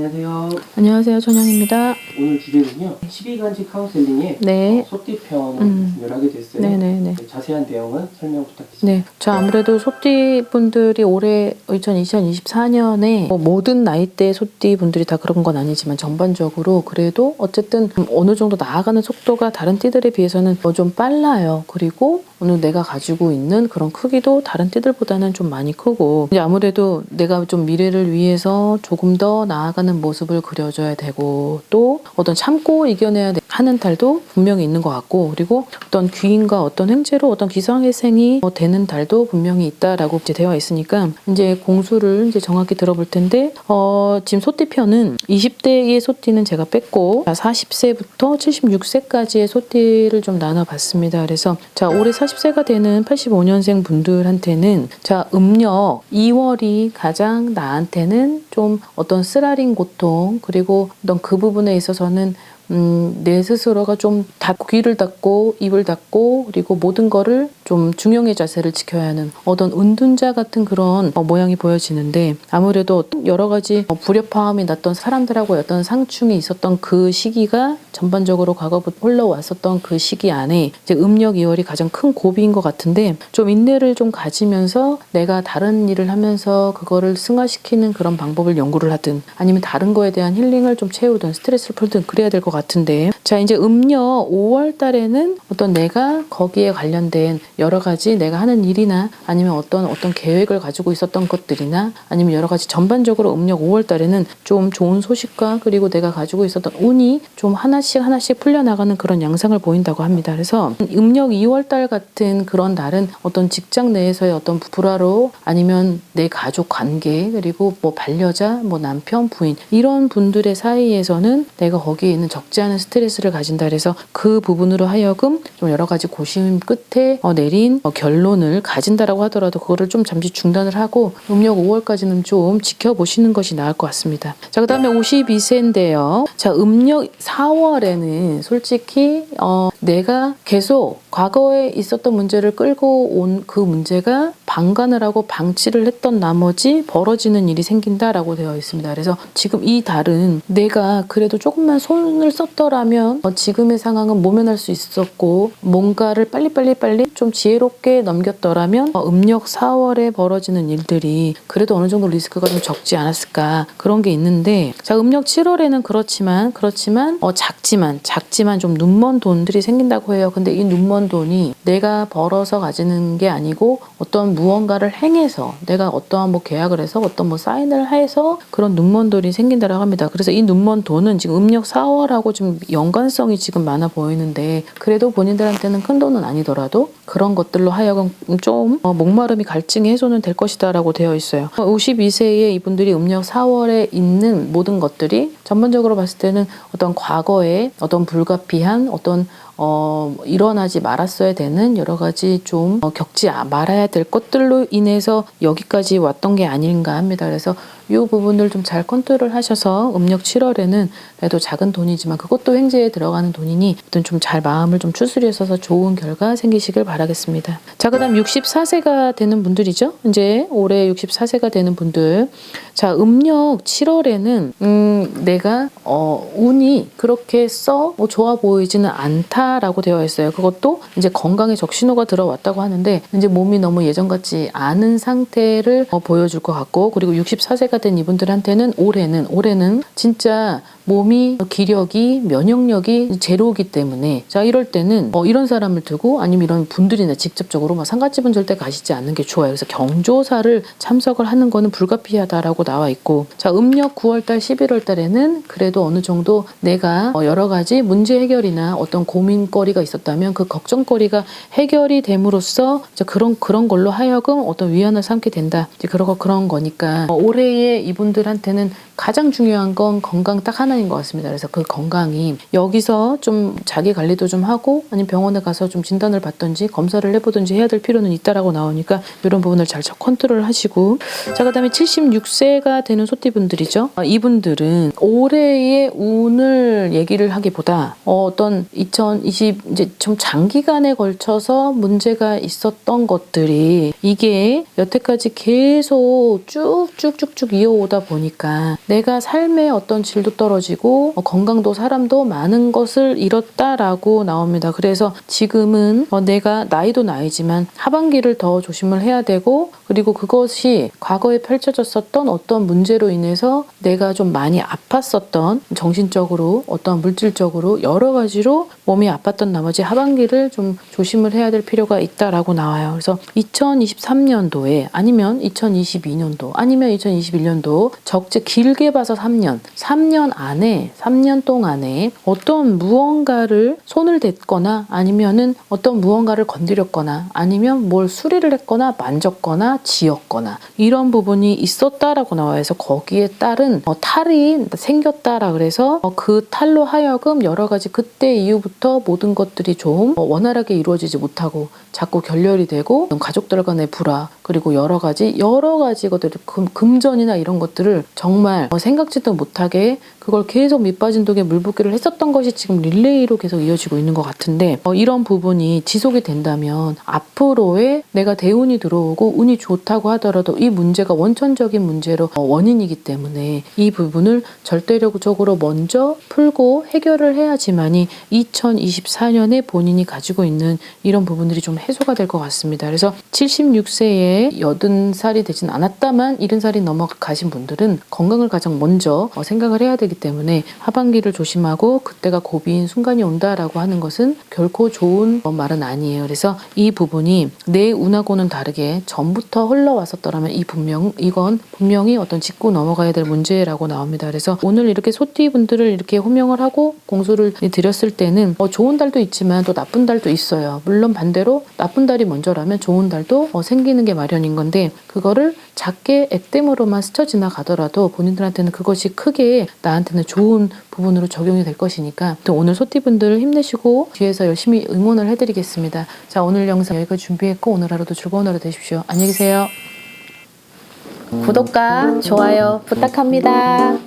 안녕하세요. 안녕하세요. 천영입니다. 오늘 주제는요. 12간지 카운셀링의 네. 소띠편을 하게 됐어요. 네네네. 자세한 내용은 설명 부탁드립니다. 네. 자, 아무래도 소띠 분들이 올해 2024년에 모든 나이대 소띠 분들이 다 그런 건 아니지만 전반적으로 그래도 어쨌든 어느 정도 나아가는 속도가 다른 띠들에 비해서는 좀 빨라요. 그리고 오늘 내가 가지고 있는 그런 크기도 다른 띠들보다는 좀 많이 크고, 이제 아무래도 내가 좀 미래를 위해서 조금 더 나아가는 모습을 그려줘야 되고, 또 어떤 참고 이겨내야 하는 달도 분명히 있는 것 같고, 그리고 어떤 귀인과 어떤 행재로 어떤 기상회생이 되는 달도 분명히 있다라고 이제 되어 있으니까, 이제 공수를 이제 정확히 들어볼 텐데, 지금 소띠편은 20대의 소띠는 제가 뺐고, 40세부터 76세까지의 소띠를 좀 나눠봤습니다. 그래서 자, 올해 40세가 되는 85년생 분들한테는 자, 음력 2월이 가장 나한테는 좀 어떤 쓰라린 고통, 그리고 어떤 그 부분에 있어서는 내 스스로가 좀 귀를 닫고 입을 닫고 그리고 모든 거를 좀 중용의 자세를 지켜야 하는 어떤 은둔자 같은 그런 모양이 보여지는데, 아무래도 여러 가지 불협화음이 났던 사람들하고 어떤 상충이 있었던 그 시기가 전반적으로 과거부터 흘러왔었던 그 시기 안에 이제 음력 2월이 가장 큰 고비인 것 같은데, 좀 인내를 좀 가지면서 내가 다른 일을 하면서 그거를 승화시키는 그런 방법을 연구를 하든 아니면 다른 거에 대한 힐링을 좀 채우든 스트레스를 풀든 그래야 될 것 같은데, 자, 이제 음력 5월 달에는 어떤 내가 거기에 관련된 여러 가지 내가 하는 일이나 아니면 어떤 계획을 가지고 있었던 것들이나 아니면 여러 가지 전반적으로 음력 5월 달에는 좀 좋은 소식과 그리고 내가 가지고 있었던 운이 좀 하나씩 풀려나가는 그런 양상을 보인다고 합니다. 그래서 음력 2월 달 같은 그런 날은 어떤 직장 내에서의 어떤 불화로 아니면 내 가족 관계 그리고 뭐 반려자, 뭐 남편, 부인 이런 분들의 사이에서는 내가 거기에 있는 적지 않은 스트레스를 가진다. 그래서 그 부분으로 하여금 좀 여러 가지 고심 끝에 내린 결론을 가진다라고 하더라도 그거를 좀 잠시 중단을 하고 음력 5월까지는 좀 지켜보시는 것이 나을 것 같습니다. 자, 그 다음에 52세인데요. 자, 음력 4월에는 솔직히 내가 계속 과거에 있었던 문제를 끌고 온 그 문제가 방관을 하고 방치를 했던 나머지 벌어지는 일이 생긴다라고 되어 있습니다. 그래서 지금 이 달은 내가 그래도 조금만 손을 썼더라면 지금의 상황은 모면할 수 있었고 뭔가를 빨리 좀 지혜롭게 넘겼더라면 음력 4월에 벌어지는 일들이 그래도 어느 정도 리스크가 좀 적지 않았을까 그런 게 있는데, 자, 음력 7월에는 그렇지만 작지만 좀 눈먼 돈들이 생긴다고 해요. 근데 이 눈먼 돈이 내가 벌어서 가지는 게 아니고 어떤 무언가를 행해서 내가 어떠한 뭐 계약을 해서 어떤 뭐 사인을 해서 그런 눈먼 돈이 생긴다고 합니다. 그래서 이 눈먼 돈은 지금 음력 4월하고 좀 연관성이 지금 많아 보이는데, 그래도 본인들한테는 큰 돈은 아니더라도 그런 것들로 하여금 좀 목마름이 갈증이 해소는 될 것이다 라고 되어 있어요. 52세의 이분들이 음력 4월에 있는 모든 것들이 전반적으로 봤을 때는 어떤 과거에 어떤 불가피한 어떤 일어나지 말았어야 되는 여러 가지 좀 겪지 말아야 될 것들로 인해서 여기까지 왔던 게 아닌가 합니다. 그래서 이 부분을 좀 잘 컨트롤 하셔서 음력 7월에는 그래도 작은 돈이지만 그것도 횡재에 들어가는 돈이니 좀 잘 마음을 좀 추스리셔서 좋은 결과 생기시길 바라겠습니다. 자, 그 다음 64세가 되는 분들이죠. 이제 올해 64세가 되는 분들. 자, 음력 7월에는 내가 운이 그렇게 좋아 보이지는 않다라고 되어 있어요. 그것도 이제 건강에 적신호가 들어왔다고 하는데 이제 몸이 너무 예전 같지 않은 상태를 보여줄 것 같고, 그리고 64세가 된 이분들한테는 올해는 진짜 몸이 기력이 면역력이 제로이기 때문에, 자, 이럴 때는 이런 사람을 두고 아니면 이런 분들이나 직접적으로 상갓집은 절대 가시지 않는 게 좋아요. 그래서 경조사를 참석을 하는 거는 불가피하다라고 나와 있고, 자, 음력 9월달 11월달에는 그래도 어느 정도 내가 여러 가지 문제 해결이나 어떤 고민거리가 있었다면 그 걱정거리가 해결이 됨으로써 이제 그런 걸로 하여금 어떤 위안을 삼게 된다. 이제 그런 거니까 올해의 이분들한테는 가장 중요한 건 건강 딱 하나인 것 같습니다. 그래서 그 건강이 여기서 좀 자기 관리도 좀 하고 아니면 병원에 가서 좀 진단을 받든지 검사를 해보든지 해야 될 필요는 있다라고 나오니까 이런 부분을 잘 컨트롤 하시고, 자, 그 다음에 76세가 되는 소띠분들이죠. 이분들은 올해의 운을 얘기를 하기보다 어떤 2020 이제 좀 장기간에 걸쳐서 문제가 있었던 것들이 이게 여태까지 계속 쭉쭉쭉쭉 이어오다 보니까 내가 삶의 어떤 질도 떨어지고 건강도 사람도 많은 것을 잃었다라고 나옵니다. 그래서 지금은 내가 나이도 나이지만 하반기를 더 조심을 해야 되고, 그리고 그것이 과거에 펼쳐졌었던 어떤 문제로 인해서 내가 좀 많이 아팠었던, 정신적으로 어떤 물질적으로 여러 가지로 몸이 아팠던 나머지 하반기를 좀 조심을 해야 될 필요가 있다라고 나와요. 그래서 2023년도에 아니면 2022년도 아니면 2021년도 적재 길게 봐서 3년 안에 3년 동안에 어떤 무언가를 손을 댔거나 아니면은 어떤 무언가를 건드렸거나 아니면 뭘 수리를 했거나 만졌거나 지었거나 이런 부분이 있었다라고 나와요. 그래서 거기에 따른 탈이 생겼다라 그래서 그 탈로 하여금 여러 가지 그때 이후부터 모든 것들이 좀 원활하게 이루어지지 못하고 자꾸 결렬이 되고 가족들 간의 불화, 그리고 여러 가지 것들이 금전이나 이런 것들을 정말 생각지도 못하게 그걸 계속 밑빠진 독에 물 붓기를 했었던 것이 지금 릴레이로 계속 이어지고 있는 것 같은데, 이런 부분이 지속이 된다면 앞으로의 내가 대운이 들어오고 운이 좋다고 하더라도 이 문제가 원천적인 문제로 원인이기 때문에 이 부분을 절대적으로 먼저 풀고 해결을 해야지만이 2024년에 본인이 가지고 있는 이런 부분들이 좀 해소가 될 것 같습니다. 그래서 76세에 80살이 되진 않았다만 70살이 넘어가신 분들은 건강을 가장 먼저 생각을 해야 되기 때문에 하반기를 조심하고 그때가 고비인 순간이 온다라고 하는 것은 결코 좋은 말은 아니에요. 그래서 이 부분이 내 운하고는 다르게 전부터 흘러왔었더라면 이건 분명히 어떤 짚고 넘어가야 될 문제라고 나옵니다. 그래서 오늘 이렇게 소띠분들을 이렇게 호명을 하고 공수를 드렸을 때는 좋은 달도 있지만 또 나쁜 달도 있어요. 물론 반대로 나쁜 달이 먼저라면 좋은 달도 생기는 게 마련인 건데, 그거를 작게 액땜으로만 스쳐 지나가더라도 본인들한테는 그것이 크게 나한테는 좋은 부분으로 적용이 될 것이니까 또 오늘 소띠분들 힘내시고 뒤에서 열심히 응원을 해드리겠습니다. 자, 오늘 영상 여기까지 준비했고 오늘 하루도 즐거운 하루 되십시오. 안녕히 계세요. 구독과 좋아요 부탁합니다.